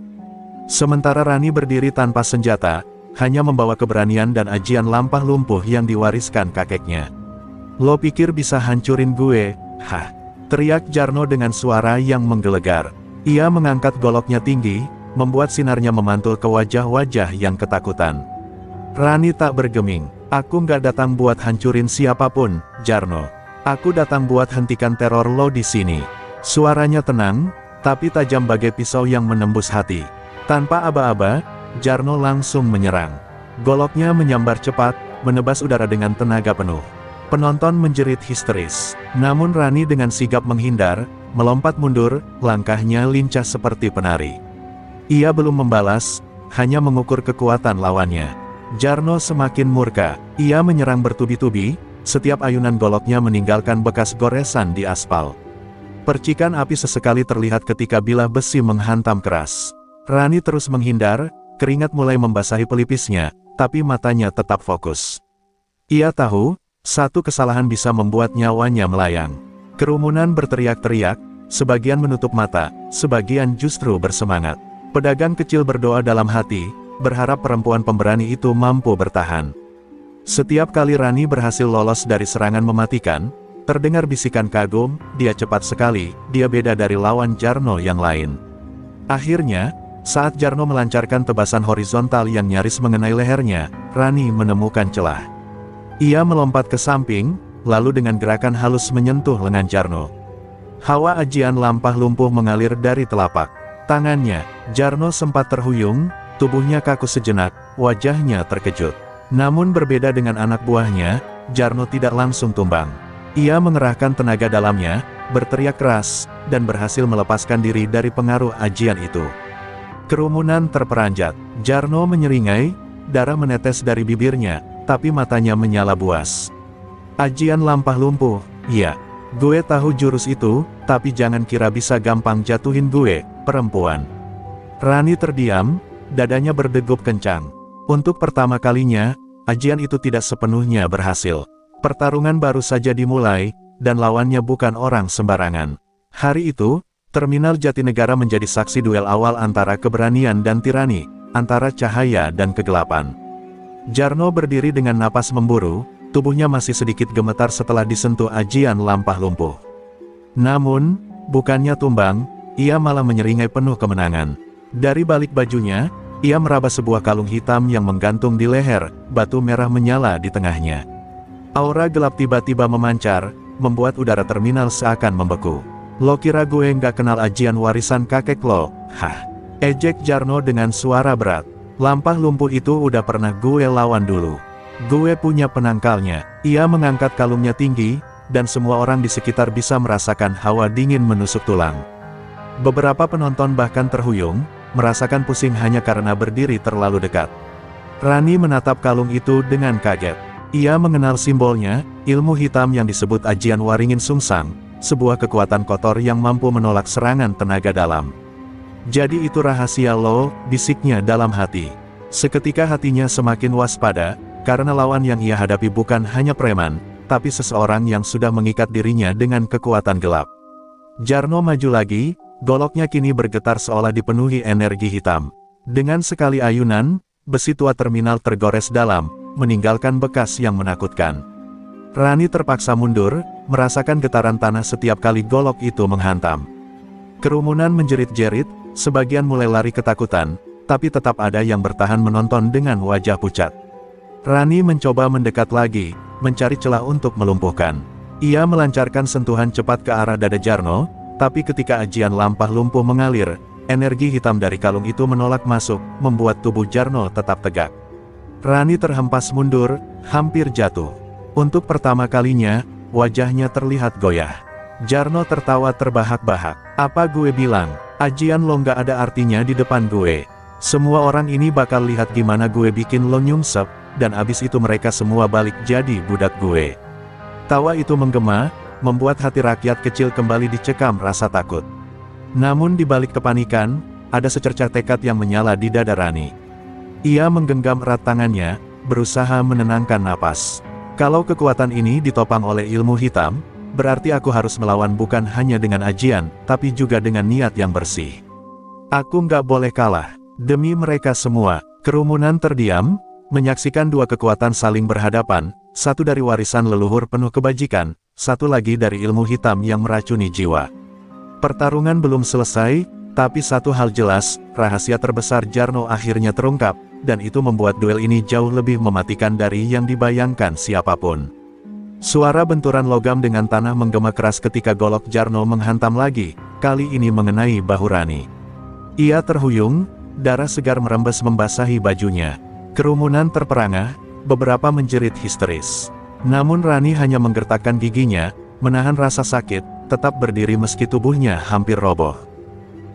Sementara Rani berdiri tanpa senjata, hanya membawa keberanian dan ajian lampah lumpuh yang diwariskan kakeknya. Lo pikir bisa hancurin gue? Hah! Teriak Jarno dengan suara yang menggelegar. Ia mengangkat goloknya tinggi, membuat sinarnya memantul ke wajah-wajah yang ketakutan. Rani tak bergeming. Aku nggak datang buat hancurin siapapun, Jarno. Aku datang buat hentikan teror lo di sini. Suaranya tenang, tapi tajam bagai pisau yang menembus hati. Tanpa aba-aba, Jarno langsung menyerang. Goloknya menyambar cepat, menebas udara dengan tenaga penuh. Penonton menjerit histeris. Namun Rani dengan sigap menghindar, melompat mundur, langkahnya lincah seperti penari. Ia belum membalas, hanya mengukur kekuatan lawannya. Jarno semakin murka. Ia menyerang bertubi-tubi, setiap ayunan goloknya meninggalkan bekas goresan di aspal. Percikan api sesekali terlihat ketika bilah besi menghantam keras. Rani terus menghindar, keringat mulai membasahi pelipisnya, tapi matanya tetap fokus. Ia tahu, satu kesalahan bisa membuat nyawanya melayang. Kerumunan berteriak-teriak, sebagian menutup mata, sebagian justru bersemangat. Pedagang kecil berdoa dalam hati, berharap perempuan pemberani itu mampu bertahan. Setiap kali Rani berhasil lolos dari serangan mematikan, terdengar bisikan kagum, dia cepat sekali, dia beda dari lawan Jarno yang lain. Akhirnya, saat Jarno melancarkan tebasan horizontal yang nyaris mengenai lehernya, Rani menemukan celah. Ia melompat ke samping, lalu dengan gerakan halus menyentuh lengan Jarno. Hawa ajian lampah lumpuh mengalir dari telapak tangannya. Jarno sempat terhuyung, tubuhnya kaku sejenak, wajahnya terkejut. Namun berbeda dengan anak buahnya, Jarno tidak langsung tumbang. Ia mengerahkan tenaga dalamnya, berteriak keras, dan berhasil melepaskan diri dari pengaruh ajian itu. Kerumunan terperanjat. Jarno menyeringai, darah menetes dari bibirnya, tapi matanya menyala buas. Ajian lampah lumpuh, iya. Gue tahu jurus itu, tapi jangan kira bisa gampang jatuhin gue, perempuan. Rani terdiam, dadanya berdegup kencang. Untuk pertama kalinya, ajian itu tidak sepenuhnya berhasil. Pertarungan baru saja dimulai, dan lawannya bukan orang sembarangan. Hari itu, terminal Jatinegara menjadi saksi duel awal antara keberanian dan tirani, antara cahaya dan kegelapan. Jarno berdiri dengan napas memburu, tubuhnya masih sedikit gemetar setelah disentuh ajian lampah lumpuh. Namun, bukannya tumbang, ia malah menyeringai penuh kemenangan. Dari balik bajunya, Ia meraba sebuah kalung hitam yang menggantung di leher, batu merah menyala di tengahnya. Aura gelap tiba-tiba memancar, membuat udara terminal seakan membeku. "Lo kira gue nggak kenal ajian warisan kakek lo? Hah?" ejek Jarno dengan suara berat. "Lampah lumpuh itu udah pernah gue lawan dulu. Gue punya penangkalnya." Ia mengangkat kalungnya tinggi, dan semua orang di sekitar bisa merasakan hawa dingin menusuk tulang. Beberapa penonton bahkan terhuyung, merasakan pusing hanya karena berdiri terlalu dekat. Rani menatap kalung itu dengan kaget. Ia mengenal simbolnya, ilmu hitam yang disebut ajian waringin sungsang, sebuah kekuatan kotor yang mampu menolak serangan tenaga dalam. "Jadi itu rahasia lo," bisiknya dalam hati. Seketika hatinya semakin waspada, karena lawan yang ia hadapi bukan hanya preman, tapi seseorang yang sudah mengikat dirinya dengan kekuatan gelap. Jarno maju lagi, goloknya kini bergetar seolah dipenuhi energi hitam. Dengan sekali ayunan, besi tua terminal tergores dalam, meninggalkan bekas yang menakutkan. Rani terpaksa mundur, merasakan getaran tanah setiap kali golok itu menghantam. Kerumunan menjerit-jerit, sebagian mulai lari ketakutan, tapi tetap ada yang bertahan menonton dengan wajah pucat. Rani mencoba mendekat lagi, mencari celah untuk melumpuhkan. Ia melancarkan sentuhan cepat ke arah dada Jarno, tapi ketika ajian lampah lumpuh mengalir, energi hitam dari kalung itu menolak masuk, membuat tubuh Jarno tetap tegak. Rani terhempas mundur, hampir jatuh. Untuk pertama kalinya, wajahnya terlihat goyah. Jarno tertawa terbahak-bahak. "Apa gue bilang, ajian lo nggak ada artinya di depan gue. Semua orang ini bakal lihat gimana gue bikin lo nyungsep, dan abis itu mereka semua balik jadi budak gue." Tawa itu menggema, membuat hati rakyat kecil kembali dicekam rasa takut. Namun di balik kepanikan, ada secercah tekad yang menyala di dada Rani. Ia menggenggam erat tangannya, berusaha menenangkan napas. "Kalau kekuatan ini ditopang oleh ilmu hitam, berarti aku harus melawan bukan hanya dengan ajian, tapi juga dengan niat yang bersih. Aku nggak boleh kalah. Demi mereka semua." Kerumunan terdiam, menyaksikan dua kekuatan saling berhadapan, satu dari warisan leluhur penuh kebajikan, satu lagi dari ilmu hitam yang meracuni jiwa. Pertarungan belum selesai, tapi satu hal jelas, rahasia terbesar Jarno akhirnya terungkap, dan itu membuat duel ini jauh lebih mematikan dari yang dibayangkan siapapun. Suara benturan logam dengan tanah menggema keras ketika golok Jarno menghantam lagi, kali ini mengenai bahu Rani. Ia terhuyung, darah segar merembes membasahi bajunya. Kerumunan terperangah, beberapa menjerit histeris. Namun Rani hanya menggertakkan giginya, menahan rasa sakit, tetap berdiri meski tubuhnya hampir roboh.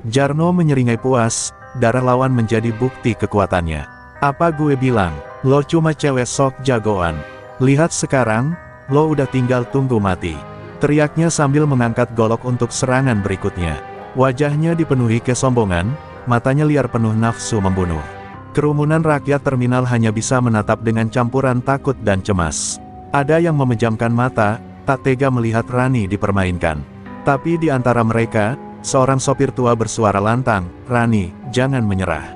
Jarno menyeringai puas, darah lawan menjadi bukti kekuatannya. "Apa gue bilang, lo cuma cewek sok jagoan. Lihat sekarang, lo udah tinggal tunggu mati." Teriaknya sambil mengangkat golok untuk serangan berikutnya. Wajahnya dipenuhi kesombongan, matanya liar penuh nafsu membunuh. Kerumunan rakyat terminal hanya bisa menatap dengan campuran takut dan cemas. Ada yang memejamkan mata, tak tega melihat Rani dipermainkan. Tapi di antara mereka, seorang sopir tua bersuara lantang, "Rani, jangan menyerah.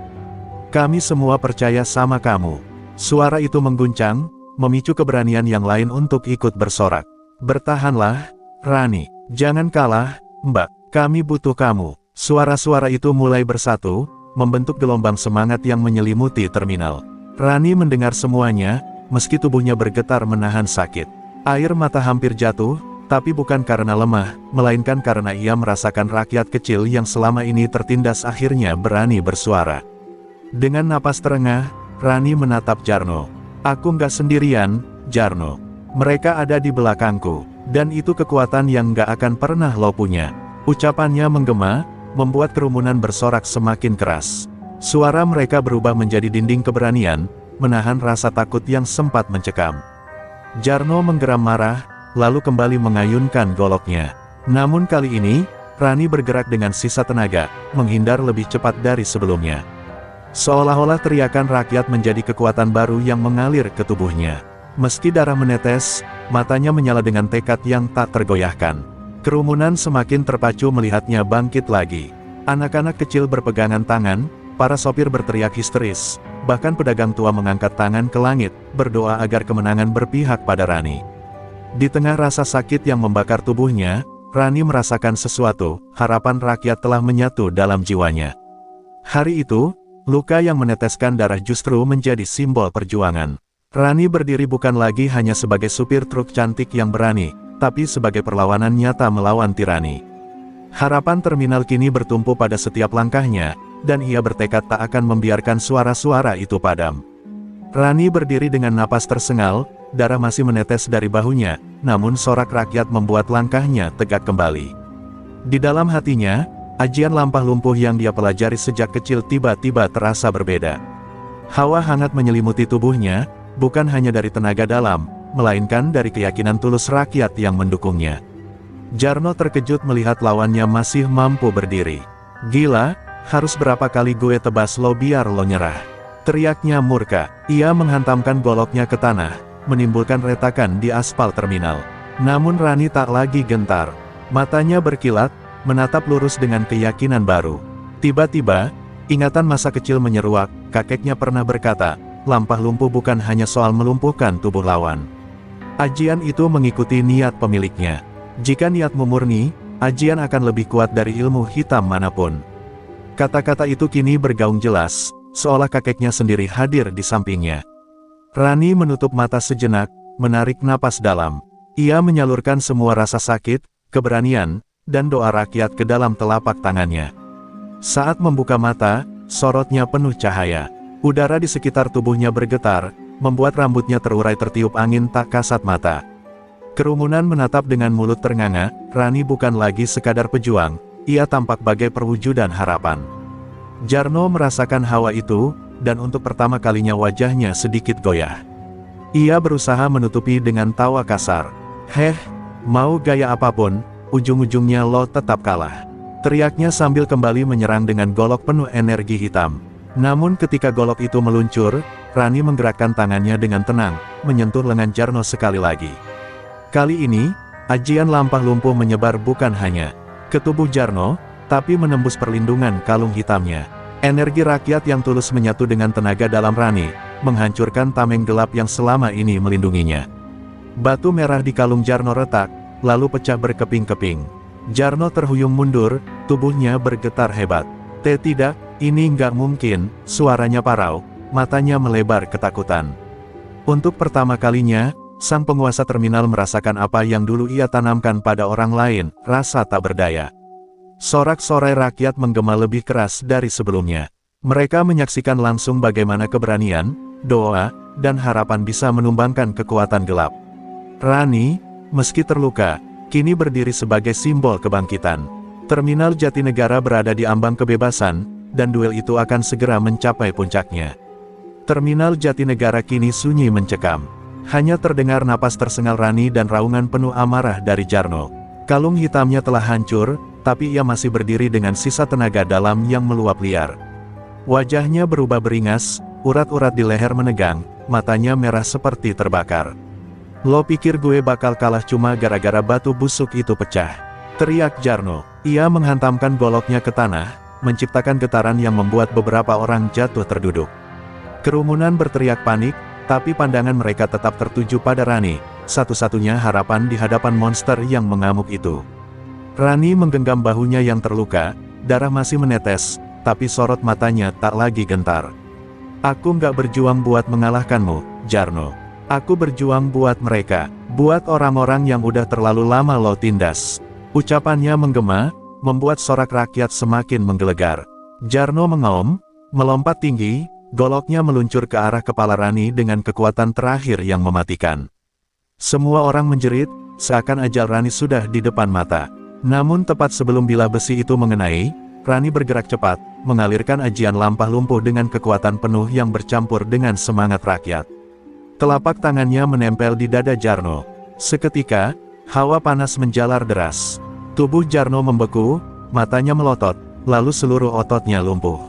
Kami semua percaya sama kamu." Suara itu mengguncang, memicu keberanian yang lain untuk ikut bersorak. "Bertahanlah, Rani. Jangan kalah, Mbak. Kami butuh kamu." Suara-suara itu mulai bersatu, membentuk gelombang semangat yang menyelimuti terminal. Rani mendengar semuanya, meski tubuhnya bergetar menahan sakit. Air mata hampir jatuh, tapi bukan karena lemah, melainkan karena ia merasakan rakyat kecil yang selama ini tertindas akhirnya berani bersuara. Dengan napas terengah, Rani menatap Jarno. "Aku nggak sendirian, Jarno. Mereka ada di belakangku, dan itu kekuatan yang nggak akan pernah lo punya." Ucapannya menggema, membuat kerumunan bersorak semakin keras. Suara mereka berubah menjadi dinding keberanian, menahan rasa takut yang sempat mencekam. Jarno menggeram marah, lalu kembali mengayunkan goloknya. Namun kali ini, Rani bergerak dengan sisa tenaga, menghindar lebih cepat dari sebelumnya. Seolah-olah teriakan rakyat menjadi kekuatan baru yang mengalir ke tubuhnya. Meski darah menetes, matanya menyala dengan tekad yang tak tergoyahkan. Kerumunan semakin terpacu melihatnya bangkit lagi. Anak-anak kecil berpegangan tangan, para sopir berteriak histeris, bahkan pedagang tua mengangkat tangan ke langit, berdoa agar kemenangan berpihak pada Rani. Di tengah rasa sakit yang membakar tubuhnya, Rani merasakan sesuatu, harapan rakyat telah menyatu dalam jiwanya. Hari itu, Luka yang meneteskan darah justru menjadi simbol perjuangan. Rani berdiri bukan lagi hanya sebagai supir truk cantik yang berani, tapi sebagai perlawanan nyata melawan tirani. Harapan terminal kini bertumpu pada setiap langkahnya, dan ia bertekad tak akan membiarkan suara-suara itu padam. Rani berdiri dengan napas tersengal, darah masih menetes dari bahunya, namun sorak rakyat membuat langkahnya tegak kembali. Di dalam hatinya, ajian lampah lumpuh yang dia pelajari sejak kecil tiba-tiba terasa berbeda. Hawa hangat menyelimuti tubuhnya, bukan hanya dari tenaga dalam, melainkan dari keyakinan tulus rakyat yang mendukungnya. Jarno terkejut melihat lawannya masih mampu berdiri. "Gila, harus berapa kali gue tebas lo biar lo nyerah?" teriaknya murka. Ia menghantamkan goloknya ke tanah, menimbulkan retakan di aspal terminal. Namun Rani tak lagi gentar. Matanya berkilat, menatap lurus dengan keyakinan baru. Tiba-tiba, ingatan masa kecil menyeruak. Kakeknya pernah berkata, lampah lumpuh bukan hanya soal melumpuhkan tubuh lawan. Ajian itu mengikuti niat pemiliknya. Jika niatmu murni, ajian akan lebih kuat dari ilmu hitam manapun. Kata-kata itu kini bergaung jelas, seolah kakeknya sendiri hadir di sampingnya. Rani menutup mata sejenak, menarik napas dalam. Ia menyalurkan semua rasa sakit, keberanian, dan doa rakyat ke dalam telapak tangannya. Saat membuka mata, sorotnya penuh cahaya. Udara di sekitar tubuhnya bergetar, membuat rambutnya terurai tertiup angin tak kasat mata. Kerumunan menatap dengan mulut ternganga. Rani bukan lagi sekadar pejuang, ia tampak bagai perwujudan harapan. Jarno merasakan hawa itu, dan untuk pertama kalinya wajahnya sedikit goyah. Ia berusaha menutupi dengan tawa kasar. "Heh, mau gaya apapun, ujung-ujungnya lo tetap kalah," teriaknya sambil kembali menyerang dengan golok penuh energi hitam. Namun ketika golok itu meluncur, Rani menggerakkan tangannya dengan tenang, menyentuh lengan Jarno sekali lagi. Kali ini, ajian lampah lumpuh menyebar bukan hanya ke tubuh Jarno, tapi menembus perlindungan kalung hitamnya. Energi rakyat yang tulus menyatu dengan tenaga dalam Rani, menghancurkan tameng gelap yang selama ini melindunginya. Batu merah di kalung Jarno retak, lalu pecah berkeping-keping. Jarno terhuyung mundur, tubuhnya bergetar hebat. Tidak, ini nggak mungkin," suaranya parau, matanya melebar ketakutan. Untuk pertama kalinya, sang penguasa terminal merasakan apa yang dulu ia tanamkan pada orang lain, rasa tak berdaya. Sorak-sorai rakyat menggema lebih keras dari sebelumnya. Mereka menyaksikan langsung bagaimana keberanian, doa, dan harapan bisa menumbangkan kekuatan gelap. Rani, meski terluka, kini berdiri sebagai simbol kebangkitan. Terminal Jatinegara berada di ambang kebebasan, dan duel itu akan segera mencapai puncaknya. Terminal Jatinegara kini sunyi mencekam. Hanya terdengar napas tersengal Rani dan raungan penuh amarah dari Jarno. Kalung hitamnya telah hancur, tapi ia masih berdiri dengan sisa tenaga dalam yang meluap liar. Wajahnya berubah beringas, urat-urat di leher menegang, matanya merah seperti terbakar. "Lo pikir gue bakal kalah cuma gara-gara batu busuk itu pecah?" teriak Jarno. Ia menghantamkan goloknya ke tanah, menciptakan getaran yang membuat beberapa orang jatuh terduduk. Kerumunan berteriak panik, tapi pandangan mereka tetap tertuju pada Rani, satu-satunya harapan di hadapan monster yang mengamuk itu. Rani menggenggam bahunya yang terluka, darah masih menetes, tapi sorot matanya tak lagi gentar. "Aku nggak berjuang buat mengalahkanmu, Jarno. Aku berjuang buat mereka, buat orang-orang yang udah terlalu lama lo tindas." Ucapannya menggema, membuat sorak rakyat semakin menggelegar. Jarno mengaum, melompat tinggi, goloknya meluncur ke arah kepala Rani dengan kekuatan terakhir yang mematikan. Semua orang menjerit, seakan ajal Rani sudah di depan mata. Namun tepat sebelum bilah besi itu mengenai, Rani bergerak cepat, mengalirkan ajian lampah lumpuh dengan kekuatan penuh yang bercampur dengan semangat rakyat. Telapak tangannya menempel di dada Jarno. Seketika, hawa panas menjalar deras. Tubuh Jarno membeku, matanya melotot, lalu seluruh ototnya lumpuh.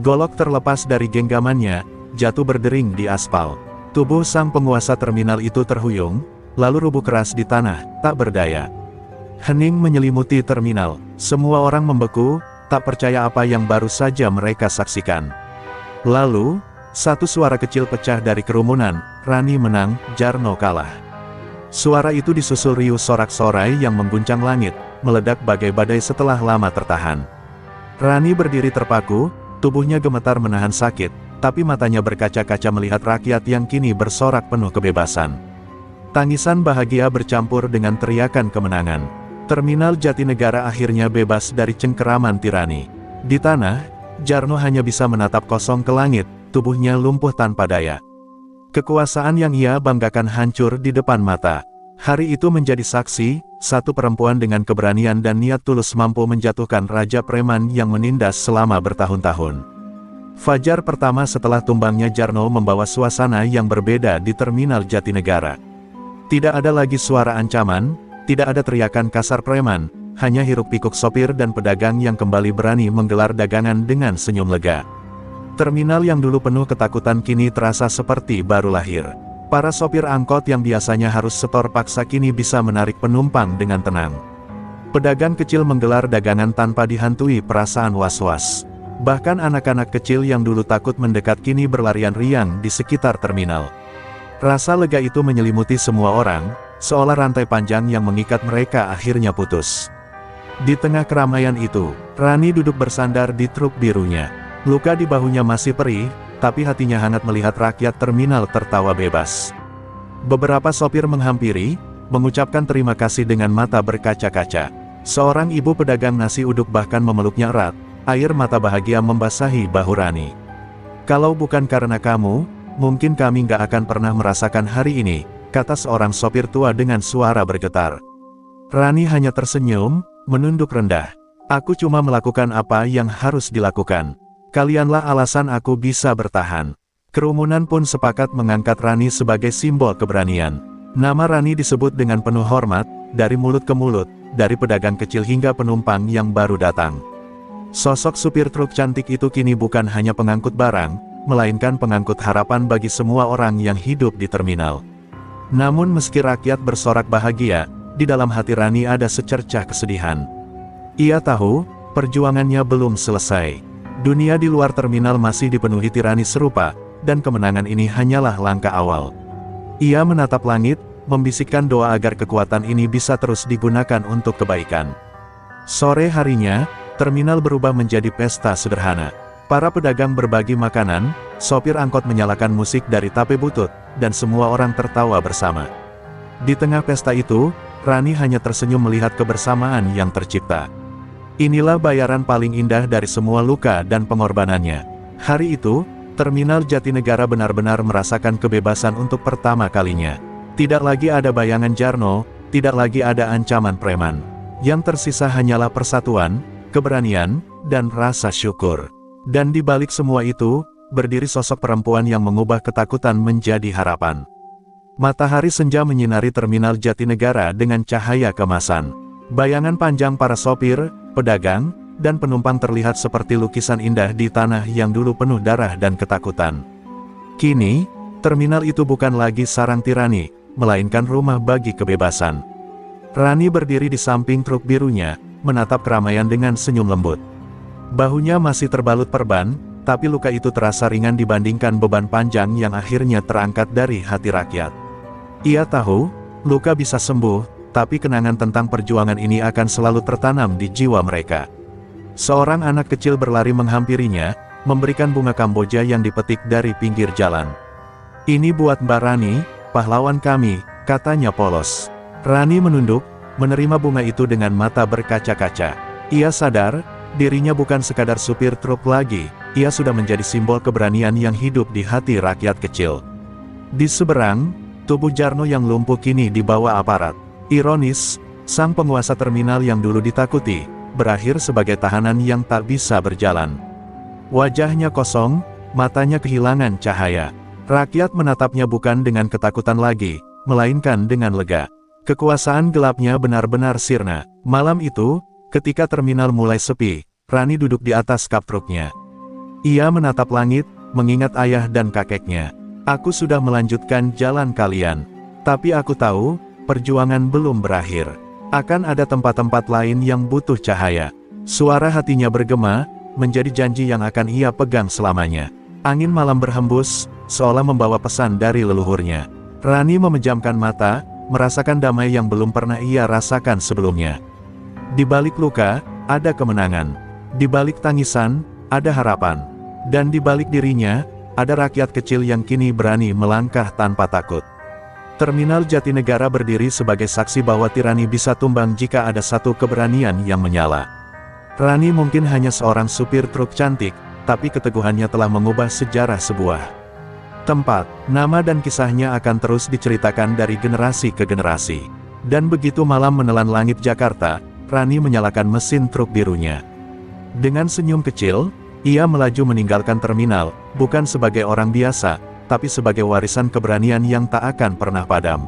Golok terlepas dari genggamannya, jatuh berdering di aspal. Tubuh sang penguasa terminal itu terhuyung, lalu rubuh keras di tanah, tak berdaya. Hening menyelimuti terminal, semua orang membeku, tak percaya apa yang baru saja mereka saksikan. Lalu, satu suara kecil pecah dari kerumunan, "Rani menang, Jarno kalah." Suara itu disusul riuh sorak-sorai yang mengguncang langit, meledak bagai badai setelah lama tertahan. Rani berdiri terpaku, Tubuhnya gemetar menahan sakit, tapi matanya berkaca-kaca melihat rakyat yang kini bersorak penuh kebebasan. Tangisan bahagia bercampur dengan teriakan kemenangan. Terminal Jatinegara akhirnya bebas dari cengkeraman tirani. Di tanah, Jarno hanya bisa menatap kosong ke langit, tubuhnya lumpuh tanpa daya. Kekuasaan yang ia banggakan hancur di depan mata. Hari itu menjadi saksi, satu perempuan dengan keberanian dan niat tulus mampu menjatuhkan Raja Preman yang menindas selama bertahun-tahun. Fajar pertama setelah tumbangnya Jarno membawa suasana yang berbeda di Terminal Jatinegara. Tidak ada lagi suara ancaman, tidak ada teriakan kasar preman, hanya hiruk-pikuk sopir dan pedagang yang kembali berani menggelar dagangan dengan senyum lega. Terminal yang dulu penuh ketakutan kini terasa seperti baru lahir. Para sopir angkot yang biasanya harus setor paksa kini bisa menarik penumpang dengan tenang. Pedagang kecil menggelar dagangan tanpa dihantui perasaan was-was. Bahkan anak-anak kecil yang dulu takut mendekat kini berlarian riang di sekitar terminal. Rasa lega itu menyelimuti semua orang, seolah rantai panjang yang mengikat mereka akhirnya putus. Di tengah keramaian itu, Rani duduk bersandar di truk birunya. Luka di bahunya masih perih, tapi hatinya hangat melihat rakyat terminal tertawa bebas. Beberapa sopir menghampiri, mengucapkan terima kasih dengan mata berkaca-kaca. Seorang ibu pedagang nasi uduk bahkan memeluknya erat, air mata bahagia membasahi bahu Rani. "Kalau bukan karena kamu, mungkin kami nggak akan pernah merasakan hari ini," kata seorang sopir tua dengan suara bergetar. Rani hanya tersenyum, menunduk rendah. "Aku cuma melakukan apa yang harus dilakukan. Kalianlah alasan aku bisa bertahan." Kerumunan pun sepakat mengangkat Rani sebagai simbol keberanian. Nama Rani disebut dengan penuh hormat, dari mulut ke mulut, dari pedagang kecil hingga penumpang yang baru datang. Sosok supir truk cantik itu kini bukan hanya pengangkut barang, melainkan pengangkut harapan bagi semua orang yang hidup di terminal. Namun meski rakyat bersorak bahagia, di dalam hati Rani ada secercah kesedihan. Ia tahu, perjuangannya belum selesai. Dunia di luar terminal masih dipenuhi tirani serupa, dan kemenangan ini hanyalah langkah awal. Ia menatap langit, membisikkan doa agar kekuatan ini bisa terus digunakan untuk kebaikan. Sore harinya, terminal berubah menjadi pesta sederhana. Para pedagang berbagi makanan, sopir angkot menyalakan musik dari tape butut, dan semua orang tertawa bersama. Di tengah pesta itu, Rani hanya tersenyum melihat kebersamaan yang tercipta. Inilah bayaran paling indah dari semua luka dan pengorbanannya. Hari itu, Terminal Jatinegara benar-benar merasakan kebebasan untuk pertama kalinya. Tidak lagi ada bayangan Jarno, tidak lagi ada ancaman preman. Yang tersisa hanyalah persatuan, keberanian, dan rasa syukur. Dan di balik semua itu, berdiri sosok perempuan yang mengubah ketakutan menjadi harapan. Matahari senja menyinari Terminal Jatinegara dengan cahaya kemasan. Bayangan panjang para sopir, pedagang, dan penumpang terlihat seperti lukisan indah di tanah yang dulu penuh darah dan ketakutan. Kini, terminal itu bukan lagi sarang tirani, melainkan rumah bagi kebebasan. Rani berdiri di samping truk birunya, menatap keramaian dengan senyum lembut. Bahunya masih terbalut perban, tapi luka itu terasa ringan dibandingkan beban panjang yang akhirnya terangkat dari hati rakyat. Ia tahu, luka bisa sembuh, tapi kenangan tentang perjuangan ini akan selalu tertanam di jiwa mereka. Seorang anak kecil berlari menghampirinya, memberikan bunga kamboja yang dipetik dari pinggir jalan. "Ini buat Mbak Rani, pahlawan kami," katanya polos. Rani menunduk, menerima bunga itu dengan mata berkaca-kaca. Ia sadar, dirinya bukan sekadar supir truk lagi, ia sudah menjadi simbol keberanian yang hidup di hati rakyat kecil. Di seberang, tubuh Jarno yang lumpuh kini dibawa aparat. Ironis, sang penguasa terminal yang dulu ditakuti, berakhir sebagai tahanan yang tak bisa berjalan. Wajahnya kosong, matanya kehilangan cahaya. Rakyat menatapnya bukan dengan ketakutan lagi, melainkan dengan lega. Kekuasaan gelapnya benar-benar sirna. Malam itu, ketika terminal mulai sepi, Rani duduk di atas kap truknya. Ia menatap langit, mengingat ayah dan kakeknya. "Aku sudah melanjutkan jalan kalian. Tapi aku tahu, perjuangan belum berakhir. Akan ada tempat-tempat lain yang butuh cahaya." Suara hatinya bergema, menjadi janji yang akan ia pegang selamanya. Angin malam berhembus, seolah membawa pesan dari leluhurnya. Rani memejamkan mata, merasakan damai yang belum pernah ia rasakan sebelumnya. Di balik luka, ada kemenangan. Di balik tangisan, ada harapan. Dan di balik dirinya, ada rakyat kecil yang kini berani melangkah tanpa takut. Terminal Jatinegara berdiri sebagai saksi bahwa tirani bisa tumbang jika ada satu keberanian yang menyala. Rani mungkin hanya seorang supir truk cantik, tapi keteguhannya telah mengubah sejarah sebuah tempat. Nama dan kisahnya akan terus diceritakan dari generasi ke generasi. Dan begitu malam menelan langit Jakarta, Rani menyalakan mesin truk birunya. Dengan senyum kecil, ia melaju meninggalkan terminal, bukan sebagai orang biasa, tapi sebagai warisan keberanian yang tak akan pernah padam.